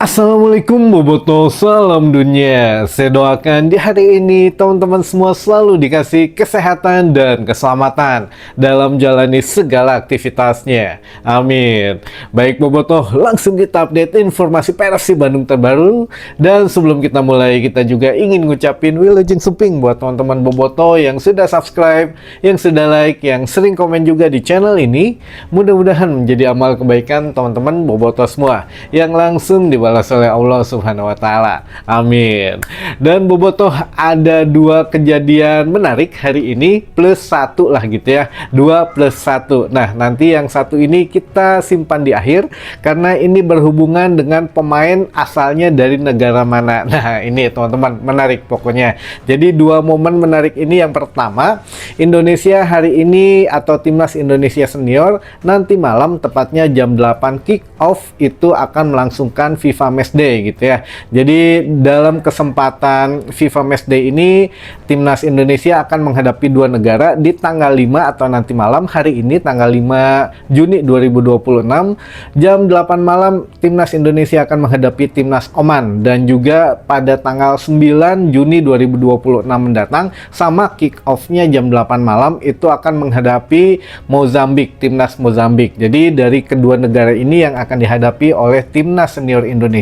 Assalamualaikum Boboto, salam dunia. Saya doakan di hari ini teman-teman semua selalu dikasih kesehatan dan keselamatan dalam jalani segala aktivitasnya. Amin. Baik Boboto, langsung kita update informasi Persib Bandung terbaru. Dan sebelum kita mulai, kita juga ingin ngucapin Wilujeng Suping buat teman-teman Boboto yang sudah subscribe, yang sudah like, yang sering komen juga di channel ini. Mudah-mudahan menjadi amal kebaikan teman-teman Boboto semua yang langsung dibalas oleh Allah Subhanahu wa Ta'ala. Amin. Dan Bobotoh, ada dua kejadian menarik hari ini, plus satu lah gitu ya. 2+1. Nah, nanti yang satu ini kita simpan di akhir karena ini berhubungan dengan pemain asalnya dari negara mana. Nah, ini teman-teman menarik pokoknya. Jadi dua momen menarik ini, yang pertama, Indonesia hari ini atau Timnas Indonesia Senior nanti malam tepatnya jam 8 kick off itu akan melangsungkan FIFA Matchday gitu ya. Jadi dalam kesempatan FIFA Matchday ini Timnas Indonesia akan menghadapi dua negara di tanggal 5 atau nanti malam hari ini tanggal 5 Juni 2026 jam 8 malam Timnas Indonesia akan menghadapi Timnas Oman, dan juga pada tanggal 9 Juni 2026 mendatang sama kick off-nya jam 8 malam itu akan menghadapi Mozambik, Timnas Mozambik. Jadi dari kedua negara ini yang akan dihadapi oleh Timnas Senior Indonesia.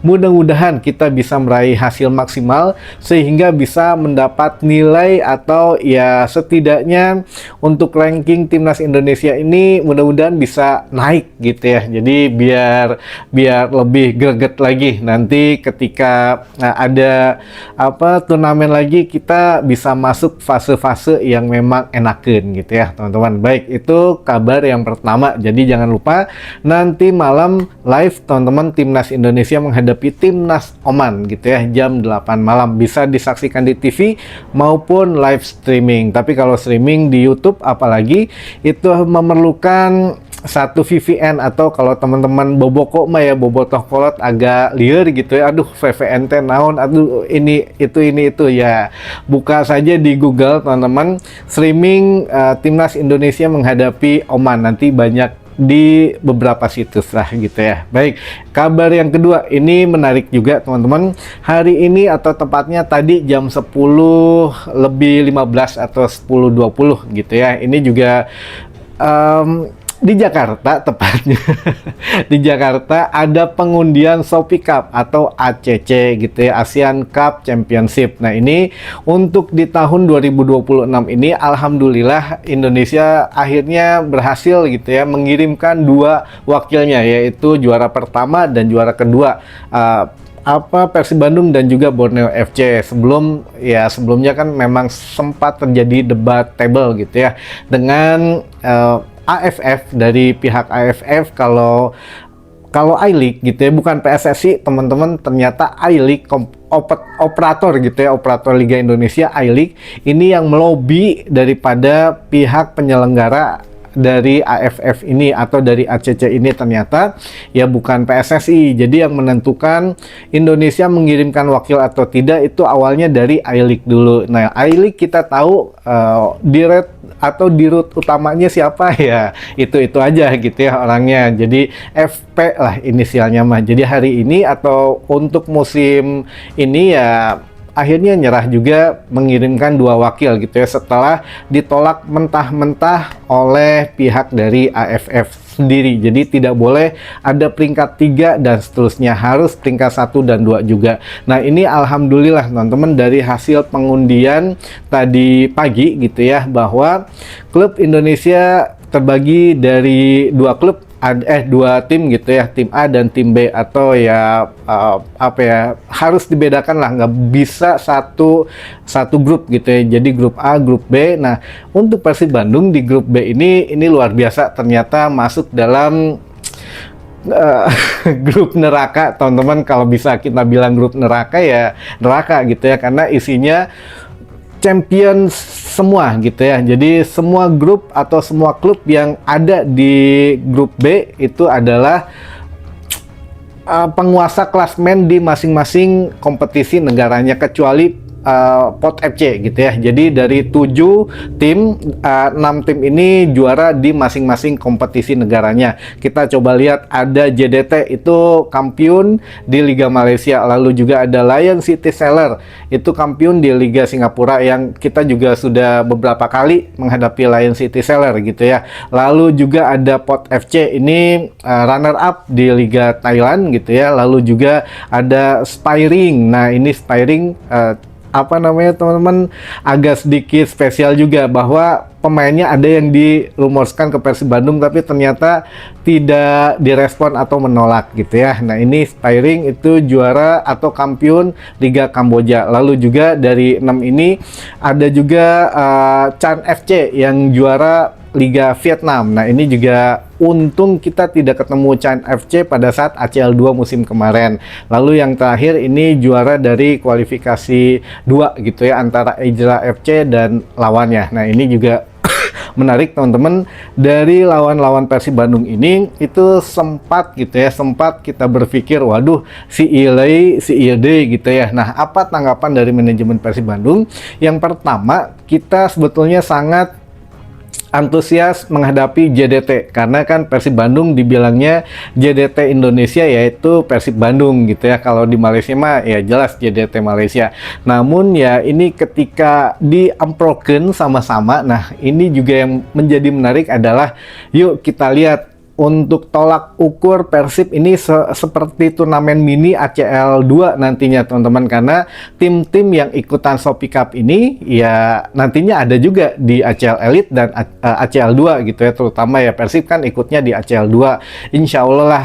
Mudah-mudahan kita bisa meraih hasil maksimal sehingga bisa mendapat nilai atau ya setidaknya untuk ranking Timnas Indonesia ini mudah-mudahan bisa naik gitu ya. Jadi biar lebih greget lagi nanti ketika ada turnamen lagi, kita bisa masuk fase-fase yang memang enakeun gitu ya teman-teman. Baik, itu kabar yang pertama. Jadi jangan lupa nanti malam live teman-teman Timnas Indonesia menghadapi Timnas Oman gitu ya jam 8 malam. Bisa disaksikan di TV maupun live streaming. Tapi kalau streaming di YouTube apalagi itu memerlukan satu VPN, atau kalau teman-teman boboko mah ya bobotoh kolot agak liar gitu ya. Aduh, VPN teh naon, aduh ini itu ya. Buka saja di Google teman-teman, streaming Timnas Indonesia menghadapi Oman, nanti banyak di beberapa situs lah gitu ya. Baik, kabar yang kedua ini menarik juga teman-teman. Hari ini atau tepatnya tadi jam 10:15 atau 10:20 gitu ya. Ini juga di Jakarta tepatnya. Di Jakarta ada pengundian Shopee Cup atau ACC gitu ya, ASEAN Cup Championship. Nah, ini untuk di tahun 2026 ini alhamdulillah Indonesia akhirnya berhasil gitu ya mengirimkan dua wakilnya, yaitu juara pertama dan juara kedua, Persib Bandung dan juga Borneo FC. Sebelumnya kan memang sempat terjadi debat table gitu ya dengan AFF, dari pihak AFF kalau I-League gitu ya, bukan PSSI teman-teman, ternyata I-League operator gitu ya, operator Liga Indonesia I-League ini yang melobi daripada pihak penyelenggara dari AFF ini atau dari ACC ini, ternyata ya bukan PSSI. Jadi yang menentukan Indonesia mengirimkan wakil atau tidak itu awalnya dari I-League dulu. Nah, I-League kita tahu di root utamanya siapa ya, itu aja gitu ya orangnya. Jadi FP lah inisialnya mah. Jadi hari ini atau untuk musim ini ya akhirnya nyerah juga mengirimkan dua wakil gitu ya, setelah ditolak mentah-mentah oleh pihak dari AFF sendiri. Jadi tidak boleh ada peringkat 3 dan seterusnya, harus peringkat 1 dan 2 juga. Nah, ini alhamdulillah teman-teman dari hasil pengundian tadi pagi gitu ya, bahwa klub Indonesia terbagi dari dua klub, dua tim gitu ya, tim A dan tim B, atau ya harus dibedakan lah, nggak bisa satu grup gitu ya. Jadi grup A, grup B. Nah, untuk Persib Bandung di grup B ini luar biasa, ternyata masuk dalam grup neraka teman-teman. Kalau bisa kita bilang grup neraka ya neraka gitu ya, karena isinya champion semua gitu ya. Jadi semua grup atau semua klub yang ada di grup B itu adalah penguasa klasmen di masing-masing kompetisi negaranya, kecuali Pot FC gitu ya. Jadi dari 7 tim, 6 tim ini juara di masing-masing kompetisi negaranya. Kita coba lihat, ada JDT itu kampiun di Liga Malaysia, lalu juga ada Lion City Seller itu kampiun di Liga Singapura, yang kita juga sudah beberapa kali menghadapi Lion City Seller gitu ya. Lalu juga ada Pot FC ini runner up di Liga Thailand gitu ya. Lalu juga ada Spiring. Nah, ini Spiring apa namanya teman-teman, agak sedikit spesial juga, bahwa pemainnya ada yang dirumorkan ke Persib Bandung tapi ternyata tidak direspon atau menolak gitu ya. Nah, ini Spiring itu juara atau kampiun Liga Kamboja. Lalu juga dari 6 ini ada juga Chan FC yang juara Liga Vietnam. Nah, ini juga untung kita tidak ketemu Chan FC pada saat ACL 2 musim kemarin. Lalu yang terakhir ini juara dari kualifikasi 2 gitu ya, antara Ejra FC dan lawannya. Nah, ini juga menarik teman-teman, dari lawan-lawan Persib Bandung ini itu sempat gitu ya, sempat kita berpikir, waduh, si Ilei, si Ilde gitu ya. Nah, apa tanggapan dari manajemen Persib Bandung? Yang pertama, kita sebetulnya sangat antusias menghadapi JDT, karena kan Persib Bandung dibilangnya JDT Indonesia, yaitu Persib Bandung gitu ya. Kalau di Malaysia mah ya jelas JDT Malaysia. Namun ya ini ketika diamproken sama-sama, nah ini juga yang menjadi menarik adalah, yuk kita lihat untuk tolak ukur Persib ini seperti turnamen mini ACL 2 nantinya teman-teman, karena tim-tim yang ikutan Shopee Cup ini ya nantinya ada juga di ACL Elite dan ACL 2 gitu ya, terutama ya Persib kan ikutnya di ACL 2. Insya Allah lah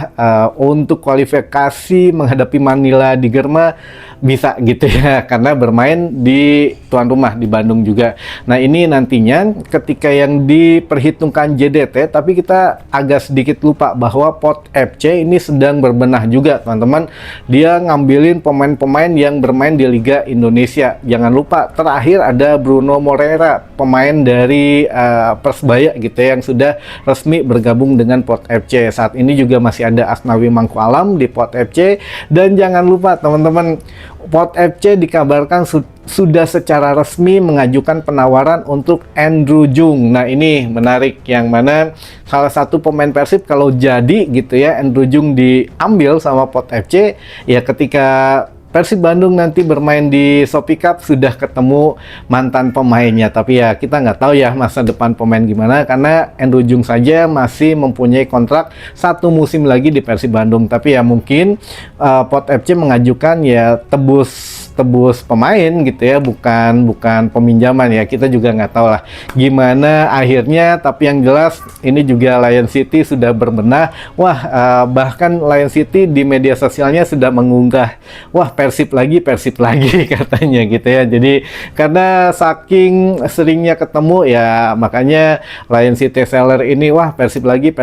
untuk kualifikasi menghadapi Manila di Germa bisa gitu ya, karena bermain di tuan rumah di Bandung juga. Nah, ini nantinya ketika yang diperhitungkan JDT, tapi kita agak sedikit lupa bahwa Pot FC ini sedang berbenah juga teman-teman. Dia ngambilin pemain-pemain yang bermain di Liga Indonesia. Jangan lupa terakhir ada Bruno Moreira, pemain dari Persebaya gitu ya, yang sudah resmi bergabung dengan Pot FC. Saat ini juga masih ada Asnawi Mangku Alam di Pot FC. Dan jangan lupa teman-teman, Pot FC dikabarkan sudah secara resmi mengajukan penawaran untuk Andrew Jung. Nah, ini menarik, yang mana salah satu pemain Persib kalau jadi gitu ya, Andrew Jung diambil sama Pot FC, ya ketika Persib Bandung nanti bermain di Shopee Cup sudah ketemu mantan pemainnya. Tapi ya kita nggak tahu ya masa depan pemain gimana, karena Andrew Jung saja masih mempunyai kontrak 1 musim lagi di Persib Bandung. Tapi ya mungkin Pot FC mengajukan ya tebus pemain gitu ya, bukan peminjaman ya. Kita juga nggak tahu lah gimana akhirnya, tapi yang jelas ini juga Lion City sudah berbenah. Wah, bahkan Lion City di media sosialnya sudah mengunggah, wah Persib lagi katanya gitu ya. Jadi karena saking seringnya ketemu ya, makanya Lion City Seller ini, wah Persib lagi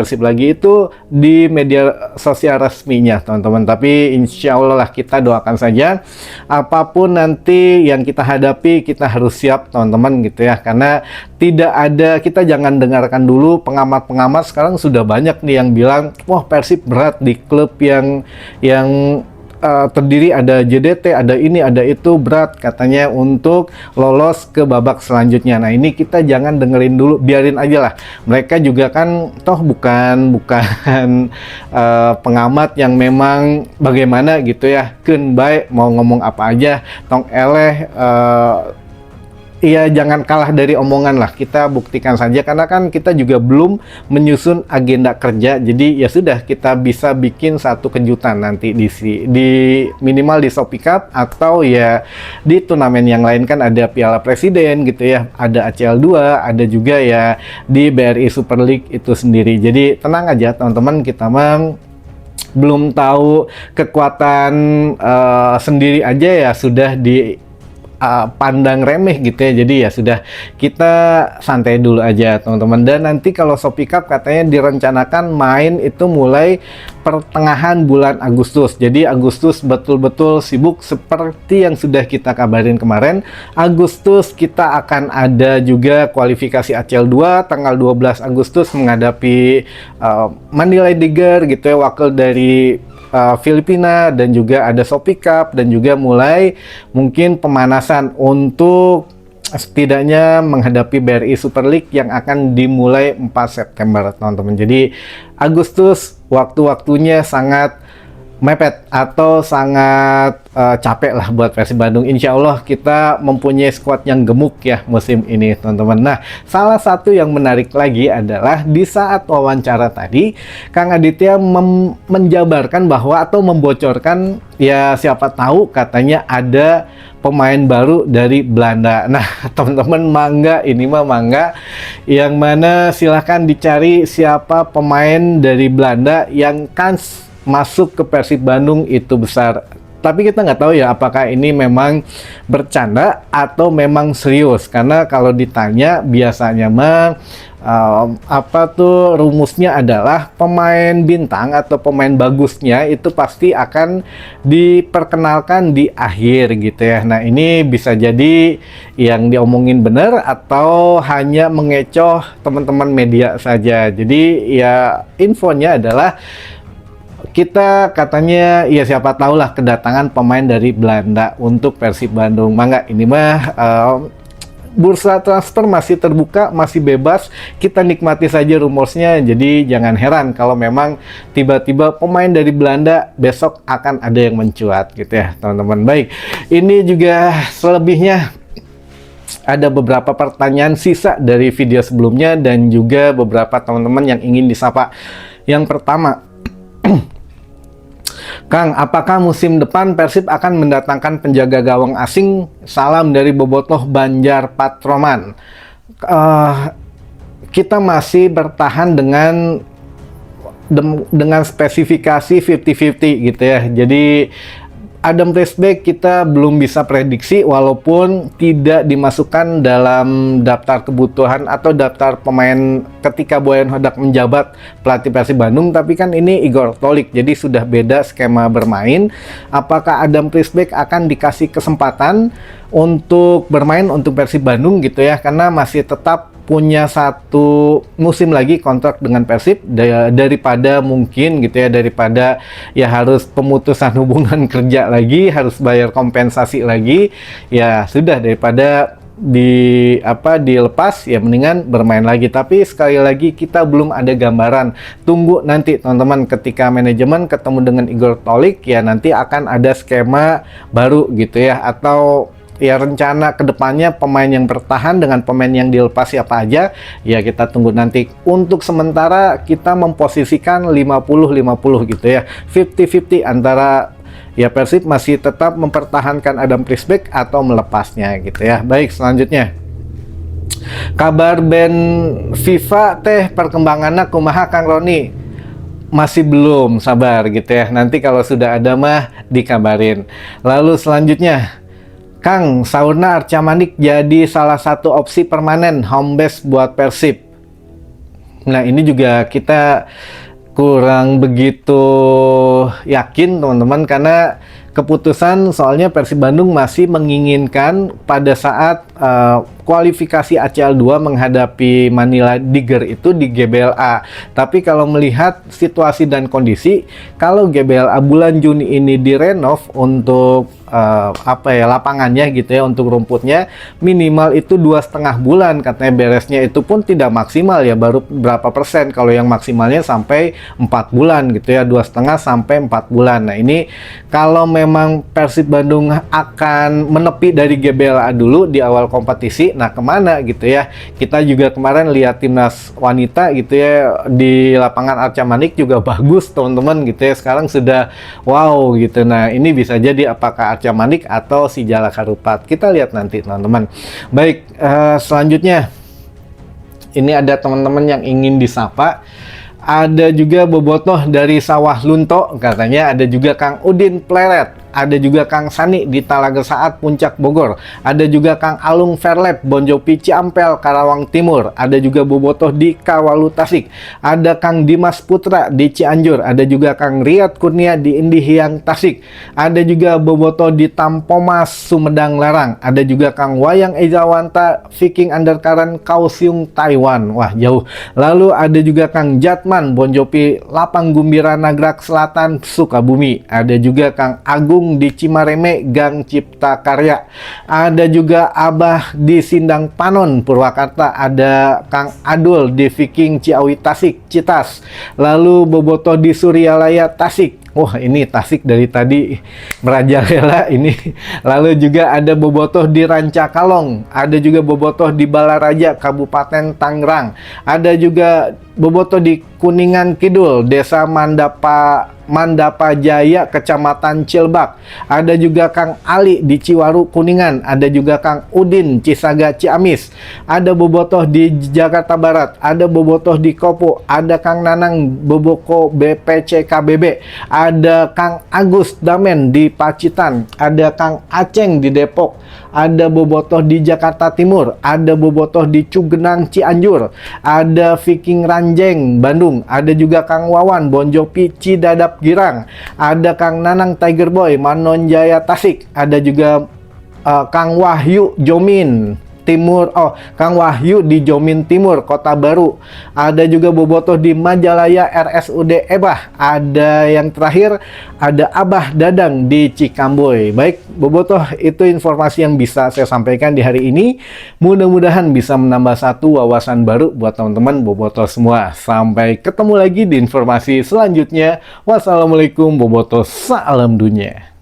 itu di media sosial resminya teman-teman. Tapi insya Allah lah, kita doakan saja apapun nanti yang kita hadapi, kita harus siap teman-teman gitu ya. Karena tidak ada, kita jangan dengarkan dulu pengamat-pengamat sekarang sudah banyak nih yang bilang, wah Persib berat di klub yang terdiri ada JDT, ada ini, ada itu, berat katanya untuk lolos ke babak selanjutnya. Nah, ini kita jangan dengerin dulu, biarin aja lah. Mereka juga kan toh bukan pengamat yang memang bagaimana gitu ya, keun baik mau ngomong apa aja, tong eleh iya, jangan kalah dari omongan lah. Kita buktikan saja, karena kan kita juga belum menyusun agenda kerja. Jadi ya sudah, kita bisa bikin satu kejutan nanti di minimal di Shopee Cup, atau ya di turnamen yang lain kan ada Piala Presiden gitu ya, ada ACL 2, ada juga ya di BRI Super League itu sendiri. Jadi tenang aja teman-teman, kita mah belum tahu kekuatan sendiri aja ya sudah pandang remeh gitu ya. Jadi ya sudah, kita santai dulu aja teman-teman. Dan nanti kalau Shopee Cup katanya direncanakan main itu mulai pertengahan bulan Agustus. Jadi Agustus betul-betul sibuk seperti yang sudah kita kabarin kemarin. Agustus kita akan ada juga kualifikasi ACL 2 tanggal 12 Agustus menghadapi Manila Tiger gitu ya, wakil dari Filipina dan juga ada Shopee Cup dan juga mulai mungkin pemanasan untuk setidaknya menghadapi BRI Super League yang akan dimulai 4 September teman-teman. Jadi Agustus waktu-waktunya sangat mepet atau sangat capek lah buat Persib Bandung. Insya Allah kita mempunyai squad yang gemuk ya musim ini teman-teman. Nah, salah satu yang menarik lagi adalah di saat wawancara tadi Kang Aditya menjabarkan bahwa atau membocorkan ya siapa tahu katanya ada pemain baru dari Belanda. Nah, teman-teman mangga, ini mah mangga, yang mana silahkan dicari siapa pemain dari Belanda yang kans masuk ke Persib Bandung itu besar. Tapi kita nggak tahu ya apakah ini memang bercanda atau memang serius, karena kalau ditanya biasanya mah apa tuh rumusnya adalah pemain bintang atau pemain bagusnya itu pasti akan diperkenalkan di akhir gitu ya. Nah, ini bisa jadi yang diomongin benar atau hanya mengecoh teman-teman media saja. Jadi ya infonya adalah kita katanya ya siapa tahu lah kedatangan pemain dari Belanda untuk Persib Bandung. Mangga, ini mah bursa transfer masih terbuka, masih bebas. Kita nikmati saja rumorsnya. Jadi jangan heran kalau memang tiba-tiba pemain dari Belanda besok akan ada yang mencuat gitu ya teman-teman. Baik, ini juga selebihnya ada beberapa pertanyaan sisa dari video sebelumnya dan juga beberapa teman-teman yang ingin disapa. Yang pertama, Kang, apakah musim depan Persib akan mendatangkan penjaga gawang asing? Salam dari Bobotoh Banjar Patroman. Kita masih bertahan dengan spesifikasi 50-50 gitu ya. Jadi Adam Risbeck kita belum bisa prediksi walaupun tidak dimasukkan dalam daftar kebutuhan atau daftar pemain ketika Boyan Hodak menjabat pelatih Persib Bandung, tapi kan ini Igor Tolik, jadi sudah beda skema bermain. Apakah Adam Risbeck akan dikasih kesempatan untuk bermain untuk Persib Bandung gitu ya, karena masih tetap punya satu musim lagi kontrak dengan Persib daripada mungkin gitu ya, daripada ya harus pemutusan hubungan kerja lagi, harus bayar kompensasi lagi, ya sudah daripada dilepas ya mendingan bermain lagi. Tapi sekali lagi kita belum ada gambaran, tunggu nanti teman-teman ketika manajemen ketemu dengan Igor Tolik ya nanti akan ada skema baru gitu ya, atau ya rencana kedepannya pemain yang bertahan dengan pemain yang dilepas siapa aja ya kita tunggu nanti. Untuk sementara kita memposisikan 50-50 gitu ya, 50-50 antara ya Persib masih tetap mempertahankan Adam Risbeck atau melepasnya gitu ya. Baik, selanjutnya kabar band FIFA teh perkembangannya kumaha Kang Roni? Masih belum, sabar gitu ya, nanti kalau sudah ada mah dikabarin. Lalu selanjutnya, Kang, Sauna Arca Manik jadi salah satu opsi permanen home base buat Persib. Nah, ini juga kita kurang begitu yakin teman-teman, karena keputusan soalnya Persib Bandung masih menginginkan pada saat kualifikasi ACL 2 menghadapi Manila Tiger itu di GBLA. Tapi kalau melihat situasi dan kondisi, kalau GBLA bulan Juni ini direnov untuk lapangannya gitu ya, untuk rumputnya minimal itu 2,5 bulan katanya beresnya, itu pun tidak maksimal ya, baru berapa persen. Kalau yang maksimalnya sampai 4 bulan gitu ya, 2,5 sampai 4 bulan. Nah, ini kalau memang Persib Bandung akan menepi dari GBLA dulu di awal kompetisi, nah kemana gitu ya. Kita juga kemarin lihat timnas wanita gitu ya di lapangan Arca Manik juga bagus teman-teman gitu ya, sekarang sudah wow gitu. Nah, ini bisa jadi apakah Arca Manik atau si Jalak Harupat, kita lihat nanti teman-teman. Baik, selanjutnya ini ada teman-teman yang ingin disapa. Ada juga Bobotoh dari Sawah Lunto, katanya ada juga Kang Udin Pleret. ada juga Kang Sani di Talaga Saat, Puncak Bogor, ada juga Kang Alung Verlet, Bonjopi Ciampel, Karawang Timur, ada juga Bobotoh di Kawalu Tasik, ada Kang Dimas Putra di Cianjur, ada juga Kang Riyad Kurnia di Indihiyang Tasik, ada juga Bobotoh di Tampomas, Sumedang Larang, ada juga Kang Wayang Ejawanta, Viking Undercurrent, Kaohsiung, Taiwan. Wah, jauh. Lalu ada juga Kang Jatman, Bonjopi Lapang Gumbira, Nagrak Selatan, Sukabumi. Ada juga Kang Agung di Cimareme, Gang Cipta Karya. Ada juga Abah di Sindang Panon, Purwakarta. Ada Kang Adul di Viking Ciawi Tasik, Citas. Lalu Bobotoh di Suryalaya, Tasik. Wah, ini Tasik dari tadi merajalela ini. Lalu juga ada Bobotoh di Rancakalong, ada juga Bobotoh di Balaraja, Kabupaten Tangerang. Ada juga Bobotoh di Kuningan Kidul, Desa Mandapa Jaya, Kecamatan Cilbak. Ada juga Kang Ali di Ciwaru, Kuningan. Ada juga Kang Udin, Cisaga, Ciamis. Ada Bobotoh di Jakarta Barat. Ada Bobotoh di Kopo. Ada Kang Nanang, Boboko, BPCKBB. Ada Kang Agus Damen di Pacitan. Ada Kang Aceng di Depok. Ada Bobotoh di Jakarta Timur. Ada Bobotoh di Cugenang, Cianjur. Ada Viking Ranjeng, Bandung. Ada juga Kang Wawan, Bonjopi, Cidadap, Girang. Ada Kang Nanang, Tiger Boy, Manonjaya, Tasik. Ada juga Kang Wahyu, Jomin Timur. Kang Wahyu di Jomin Timur, Kota Baru. Ada juga Bobotoh di Majalaya, RSUD Ebah. Ada yang terakhir, ada Abah Dadang di Cikamboy. Baik, Bobotoh, itu informasi yang bisa saya sampaikan di hari ini. Mudah-mudahan bisa menambah satu wawasan baru buat teman-teman Bobotoh semua. Sampai ketemu lagi di informasi selanjutnya. Wassalamualaikum Bobotoh, salam dunia.